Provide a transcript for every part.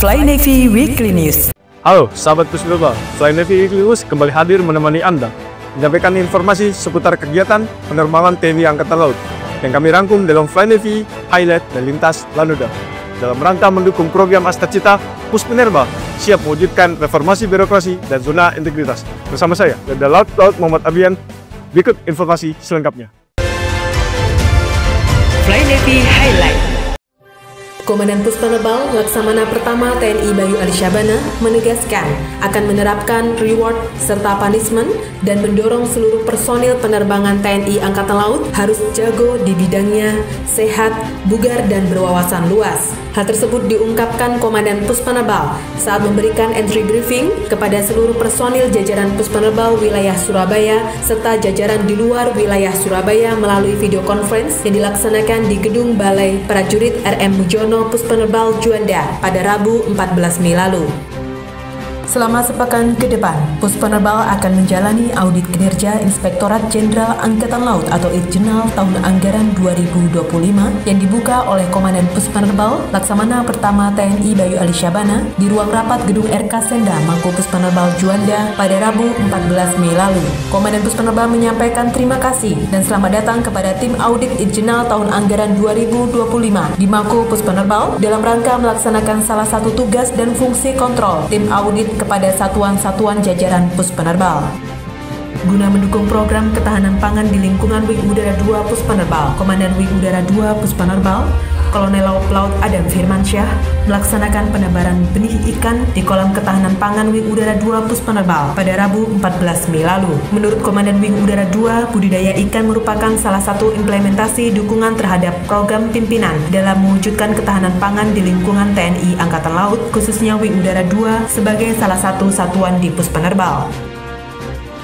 Fly Navy Weekly News. Halo sahabat Puspenerbal, Fly Navy Weekly News kembali hadir menemani Anda menyampaikan informasi seputar kegiatan penerbangan TNI Angkatan Laut yang kami rangkum dalam Fly Navy Highlight dan Lintas Lanuda dalam rangka mendukung program Astacita Puspenerbal siap mewujudkan reformasi birokrasi dan zona integritas. Bersama saya, Letkol Laut Muhammad Abian. Berikut informasi selengkapnya. Fly Navy Highlight. Komandan Puspenerbal Laksamana Pertama TNI Bayu Alisyabana menegaskan akan menerapkan reward serta punishment dan mendorong seluruh personil penerbangan TNI Angkatan Laut harus jago di bidangnya, sehat, bugar, dan berwawasan luas. Hal tersebut diungkapkan Komandan Puspenerbal saat memberikan entry briefing kepada seluruh personil jajaran Puspenerbal wilayah Surabaya serta jajaran di luar wilayah Surabaya melalui video conference yang dilaksanakan di Gedung Balai Prajurit RM Mujono Puspenerbal Juanda pada Rabu 14 Mei lalu. Selama sepekan ke depan, Puspenerbal akan menjalani audit kinerja Inspektorat Jenderal Angkatan Laut atau Itjenal tahun anggaran 2025 yang dibuka oleh Komandan Puspenerbal Laksamana Pertama TNI Bayu Alisyabana di ruang rapat Gedung RK Senda Mako Puspenerbal Juanda pada Rabu 14 Mei lalu. Komandan Puspenerbal menyampaikan terima kasih dan selamat datang kepada tim audit Itjenal tahun anggaran 2025 di Mako Puspenerbal dalam rangka melaksanakan salah satu tugas dan fungsi kontrol tim audit kepada satuan-satuan jajaran Puspenerbal. Guna mendukung program ketahanan pangan di lingkungan Wing Udara 2 Puspenerbal, Komandan Wing Udara 2 Puspenerbal, Kolonel Laut Adam Firmansyah, melaksanakan penebaran benih ikan di kolam ketahanan pangan Wing Udara 2 Puspenerbal pada Rabu 14 Mei lalu. Menurut Komandan Wing Udara 2, budidaya ikan merupakan salah satu implementasi dukungan terhadap program pimpinan dalam mewujudkan ketahanan pangan di lingkungan TNI Angkatan Laut, khususnya Wing Udara 2 sebagai salah satu satuan di Puspenerbal.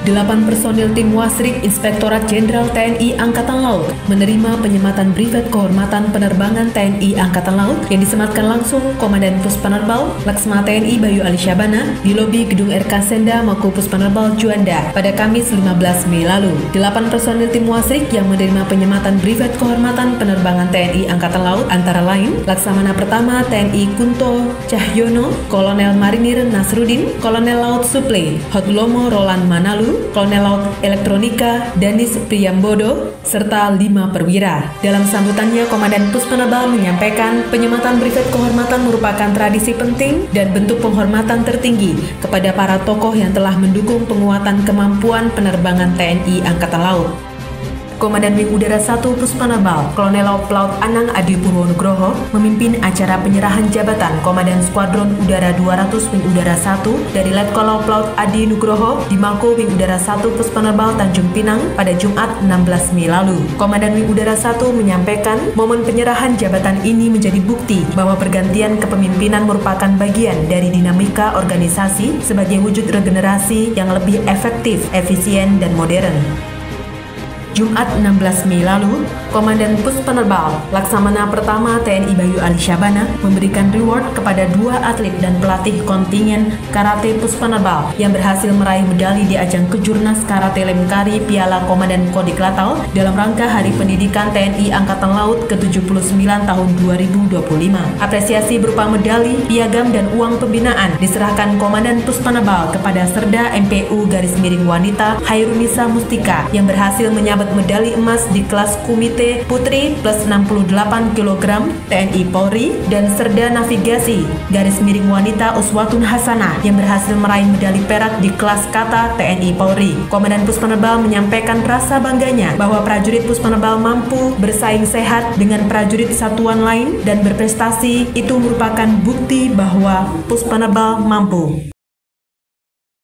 8 personil tim Wasrik Inspektorat Jenderal TNI Angkatan Laut menerima penyematan Brevet Kehormatan Penerbangan TNI Angkatan Laut yang disematkan langsung Komandan Puspenerbal Laksamana TNI Bayu Alisyabana di lobi Gedung RK Senda Mako Puspenerbal Juanda pada Kamis 15 Mei lalu. 8 personil tim Wasrik yang menerima penyematan Brevet Kehormatan Penerbangan TNI Angkatan Laut antara lain Laksamana Pertama TNI Kunto Cahyono, Kolonel Marinir Nasruddin, Kolonel Laut Suple Hotlomo Roland Manalu, Kolonel Laut Elektronika Danis Priyambodo, serta 5 perwira. Dalam sambutannya, Komandan Puspenerbal menyampaikan penyematan Brevet Kehormatan merupakan tradisi penting dan bentuk penghormatan tertinggi kepada para tokoh yang telah mendukung penguatan kemampuan penerbangan TNI Angkatan Laut. Komandan Wing Udara 1 Puspenerbal, Kolonel Laut Anang Adi Purwonugroho, memimpin acara penyerahan jabatan Komandan Skuadron Udara 200 Wing Udara 1 dari Letkol Laut Adi Nugroho di Mako Wing Udara 1 Puspenerbal Tanjung Pinang pada Jumat 16 Mei lalu. Komandan Wing Udara 1 menyampaikan momen penyerahan jabatan ini menjadi bukti bahwa pergantian kepemimpinan merupakan bagian dari dinamika organisasi sebagai wujud regenerasi yang lebih efektif, efisien, dan modern. Jumat 16 Mei lalu, Komandan Puspenerbal Laksamana Pertama TNI Bayu Alisyabana memberikan reward kepada 2 atlet dan pelatih kontingen Karate Puspenerbal yang berhasil meraih medali di ajang Kejurnas Karate Lemkari Piala Komandan Kodiklatal dalam rangka Hari Pendidikan TNI Angkatan Laut ke-79 tahun 2025. Apresiasi berupa medali, piagam, dan uang pembinaan diserahkan Komandan Puspenerbal kepada Serda MPU Wanita Hairunisa Mustika yang berhasil menyabet medali emas di kelas Komite Putri plus 68 kg TNI Polri dan Serda Navigasi Wanita Uswatun Hasanah yang berhasil meraih medali perak di kelas Kata TNI Polri. Komandan Puspenerbal menyampaikan rasa bangganya bahwa prajurit Puspenerbal mampu bersaing sehat dengan prajurit satuan lain dan berprestasi. Itu merupakan bukti bahwa Puspenerbal mampu.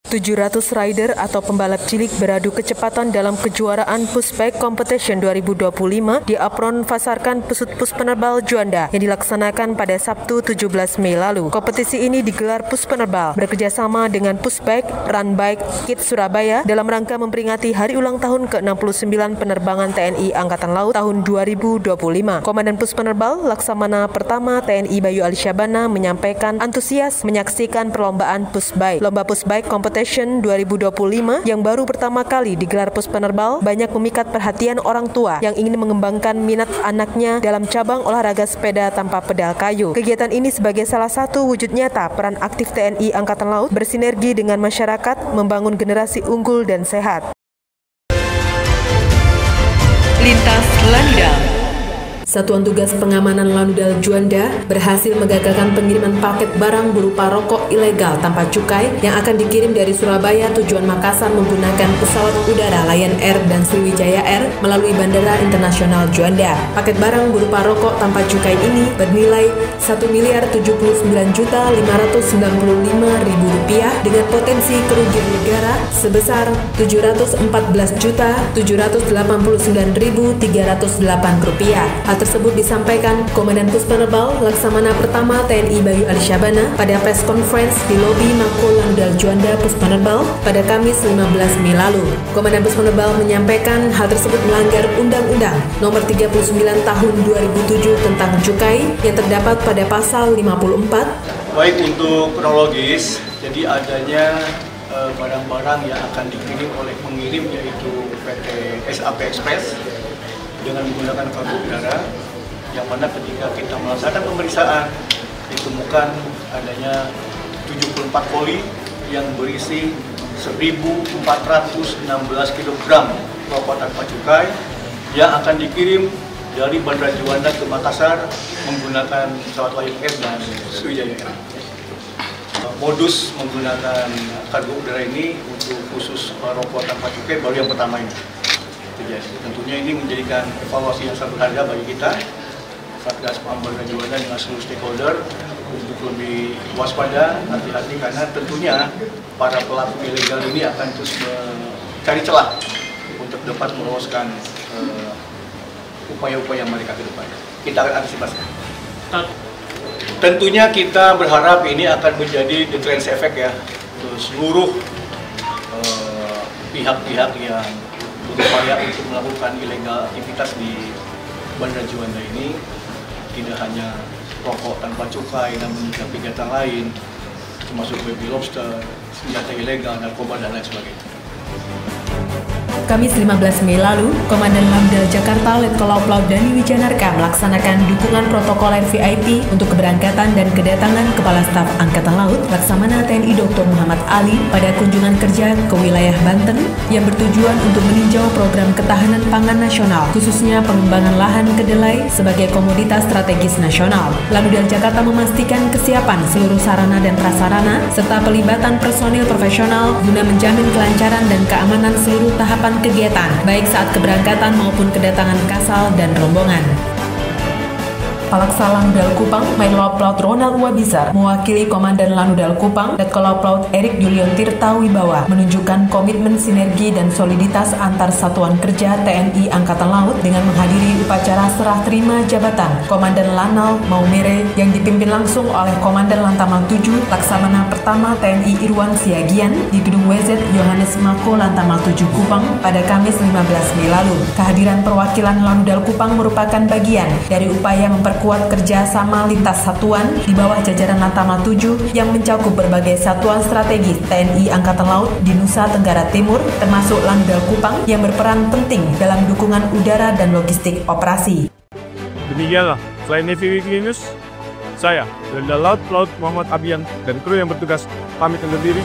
700 rider atau pembalap cilik beradu kecepatan dalam kejuaraan Pushbike Competition 2025 di Apron Fasarkan Pusut Puspenerbal Juanda yang dilaksanakan pada Sabtu 17 Mei lalu. Kompetisi ini digelar Puspenerbal bekerjasama dengan Pushbike Run Bike Kids Surabaya dalam rangka memperingati hari ulang tahun ke-69 penerbangan TNI Angkatan Laut tahun 2025. Komandan Puspenerbal Laksamana Pertama TNI Bayu Alisyabana menyampaikan antusias menyaksikan perlombaan Pushbike. Lomba Pushbike Competition Competition 2025 yang baru pertama kali digelar Puspenerbal banyak memikat perhatian orang tua yang ingin mengembangkan minat anaknya dalam cabang olahraga sepeda tanpa pedal kayu. Kegiatan ini sebagai salah satu wujud nyata peran aktif TNI Angkatan Laut bersinergi dengan masyarakat membangun generasi unggul dan sehat. Lintas Lanudal. Satuan Tugas Pengamanan Lanudal Juanda berhasil menggagalkan pengiriman paket barang berupa rokok ilegal tanpa cukai yang akan dikirim dari Surabaya tujuan Makassar menggunakan pesawat udara Lion Air dan Sriwijaya Air melalui Bandara Internasional Juanda. Paket barang berupa rokok tanpa cukai ini bernilai Rp1.709.595.000 dengan potensi kerugian negara sebesar Rp714.789.308. Tersebut disampaikan Komandan Puspenerbal Laksamana Pertama TNI Bayu Alishabana pada press conference di lobi Mako Lanudal Juanda Puspenerbal pada Kamis 15 Mei lalu. Komandan Puspenerbal menyampaikan hal tersebut melanggar Undang-Undang Nomor 39 Tahun 2007 tentang cukai yang terdapat pada pasal 54. Baik, untuk kronologis, jadi adanya barang-barang yang akan dikirim oleh pengirim yaitu PT SAP Express dengan menggunakan kargo udara, yang mana ketika kita melaksanakan pemeriksaan ditemukan adanya 74 koli yang berisi 1.416 kg rokok tanpa cukai yang akan dikirim dari Bandara Juanda ke Makassar menggunakan pesawat Lion Air dan Sriwijaya Air. Modus menggunakan kargo udara ini untuk khusus rokok tanpa cukai baru yang pertama ini. Jadi, tentunya ini menjadikan evaluasi yang sangat berharga bagi kita, Satgas Pengamanan Juanda dengan seluruh stakeholder untuk lebih waspada, hati-hati, karena tentunya para pelaku ilegal ini akan terus mencari celah untuk dapat meloloskan upaya-upaya mereka ke depan. Kita akan antisipasi. Tentunya kita berharap ini akan menjadi deterrence effect ya, untuk seluruh pihak-pihak yang berupaya untuk melakukan ilegal aktivitas di Bandara Juanda ini, tidak hanya rokok tanpa cukai, namun juga kegiatan lain, termasuk baby lobster, senjata ilegal, narkoba, dan lain sebagainya. Kamis 15 Mei lalu, Komandan Lanudal Jakarta Letkol Laut Dani Wijanarka melaksanakan dukungan protokoler VIP untuk keberangkatan dan kedatangan Kepala Staf Angkatan Laut Laksamana TNI Dr. Muhammad Ali pada kunjungan kerja ke wilayah Banten yang bertujuan untuk meninjau program ketahanan pangan nasional, khususnya pengembangan lahan kedelai sebagai komoditas strategis nasional. Lanudal Jakarta memastikan kesiapan seluruh sarana dan prasarana serta pelibatan personil profesional guna menjamin kelancaran dan keamanan seluruh tahapan kegiatan, baik saat keberangkatan maupun kedatangan kasal dan rombongan. Palaksa Lanudal Kupang, Main Laut Ronald Wabisar, mewakili Komandan Lanudal Kupang, Letkol Laut Erik Julion Tirta Wibawa, menunjukkan komitmen sinergi dan soliditas antar satuan kerja TNI Angkatan Laut dengan menghadiri upacara serah terima jabatan Komandan Lanal Maumere yang dipimpin langsung oleh Komandan Lantamal 7 Laksamana Pertama TNI Irwan Siagian di Gedung WZ Yohanes Mako Lantamal 7 Kupang pada Kamis 15 Mei lalu. Kehadiran perwakilan Lanudal Kupang merupakan bagian dari upaya memperkuat kerjasama lintas satuan di bawah jajaran Lantamal 7 yang mencakup berbagai satuan strategis TNI Angkatan Laut di Nusa Tenggara Timur, termasuk Lanudal Kupang yang berperan penting dalam dukungan udara dan logistik operasi. Demikianlah Fly Navy Weekly News. Saya, Letkol Laut Muhammad Abian dan kru yang bertugas pamit undur diri.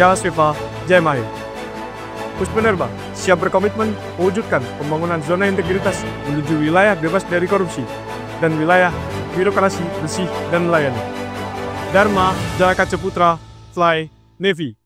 Jaya Sriva, Jaya Mahir. Puspenerbal siap berkomitmen mewujudkan pembangunan zona integritas menuju wilayah bebas dari korupsi dan wilayah birokrasi bersih dan melayani. Dharma Jaya Kaca Putra, Fly Navy.